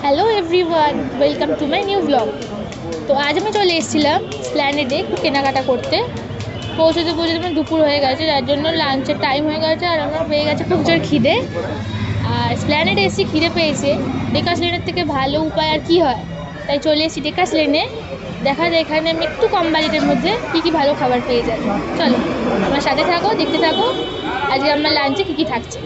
Hello everyone, welcome to my new blog. তো আজ আমি চলে এসেছিলাম স্প্ল্যানেডে কেনাকাটা করতে। পৌঁছতে আমার দুপুর হয়ে গেছে, যার জন্য লাঞ্চের টাইম হয়ে গেছে আর আমার পেয়ে গেছে খুব জোর খিদে। আর স্প্ল্যানেডে এসেছি, খিদে পেয়েছে। ডেকাস লেনের থেকে ভালো উপায় আর কি হয়, তাই চলে এসেছি ডেকাস লেনে। দেখা যায় এখানে আমি একটু কম বাজেটের মধ্যে কী ভালো খাবার পেয়ে যাই। চলো আমার সাথে থাকো, দেখতে থাকো আজকে আমার লাঞ্চে কী থাকছে।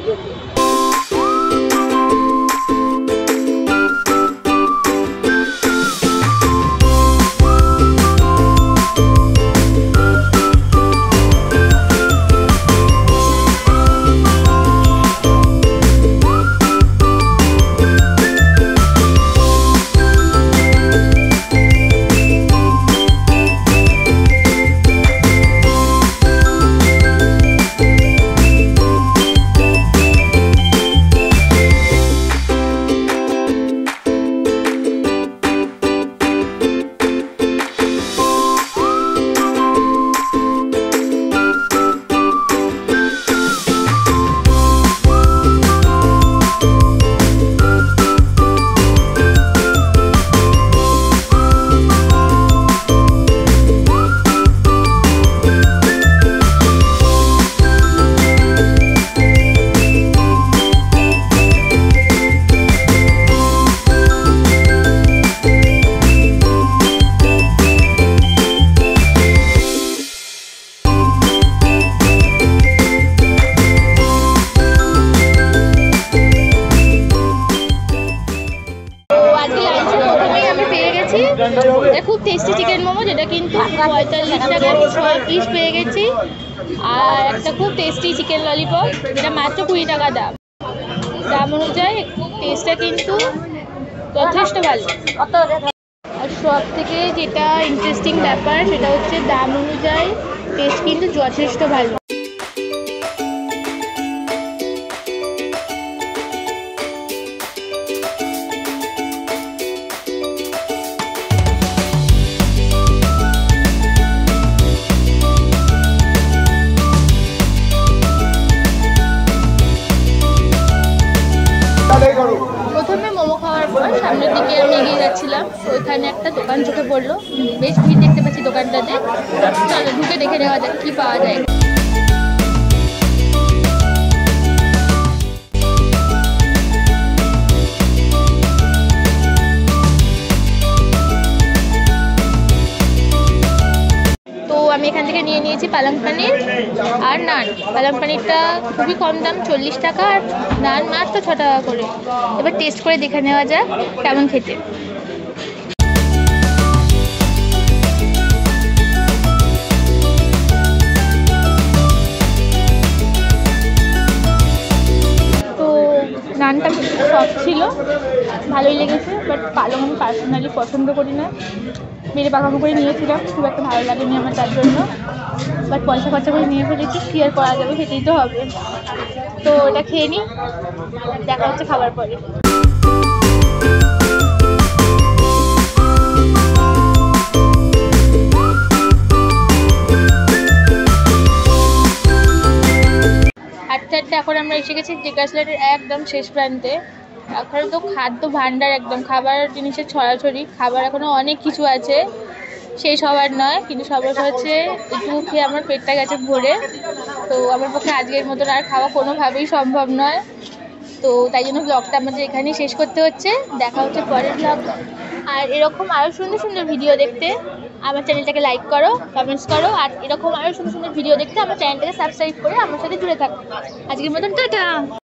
খুব টেস্টি চিকেন মোমো, যেটা কিন্তু 45 টাকার 6 পিস পেয়ে গেছি। আর একটা খুব টেস্টি চিকেন ললিপপ, যেটা মাত্র 20 টাকা দাম। দাম অনুযায়ী টেস্টটা কিন্তু যথেষ্ট ভালো। আর সব থেকে যেটা ইন্টারেস্টিং ব্যাপার সেটা হচ্ছে দাম অনুযায়ী টেস্ট কিন্তু যথেষ্ট ভালো। প্রথমে মোমো খাওয়ার পর সামনের দিকে আমি এগিয়ে যাচ্ছিলাম, ওইখানে একটা দোকান চোখে পড়লো। বেশ ভিড় দেখতে পাচ্ছি দোকানটাতে। চলো ঢুকে দেখে নেওয়া যাক কি পাওয়া যায়। তো আমি এখান থেকে নিয়ে নিয়েছি পালং পানির আর নান। পালং পানিরটা খুবই কম দাম, 40 টাকা, আর নান মাত্র 6 টাকা করে। এবার টেস্ট করে দেখে নেওয়া যাক কেমন খেতে। তো নানটা সফট ছিল, ভালোই লেগেছে। বাট পালং আমি পার্সোনালি পছন্দ করি না, মেরে পাকামো করে নিয়েছিলাম, খুব একটা ভালো লাগেনি আমার, তার জন্য। বাট পয়সা খরচা করে নিয়ে ফেলেছি, কি আর করা যাবে, খেতেই তো হবে। তো এটা খেয়ে নিই, দেখা হচ্ছে খাবার পরে। হাঁটতে এখন আমরা এসে গেছি ডেকাস লেনের একদম শেষ প্রান্তে। এখানে তো খাদ্য ভাণ্ডার, একদম খাবার জিনিসের ছড়াছড়ি। খাবার এখনো অনেক কিছু আছে, সেই সবার নয়, কিন্তু সবার হচ্ছে একটু খেয়ে আমার পেটটা গেছে ভরে। তো আমার পক্ষে আজকের মতন আর খাওয়া কোনোভাবেই সম্ভব নয়। তো তাই জন্য ব্লগটা আমাদের এখানেই শেষ করতে হচ্ছে। দেখা হচ্ছে পরের ব্লগ। আর এরকম আরও সুন্দর সুন্দর ভিডিও দেখতে আমার চ্যানেলটাকে লাইক করো, কমেন্টস করো। আর এরকম আরও সুন্দর সুন্দর ভিডিও দেখতে আমার চ্যানেলটাকে সাবস্ক্রাইব করে আমার সাথে জুড়ে থাকো। আজকের মতন টাটা।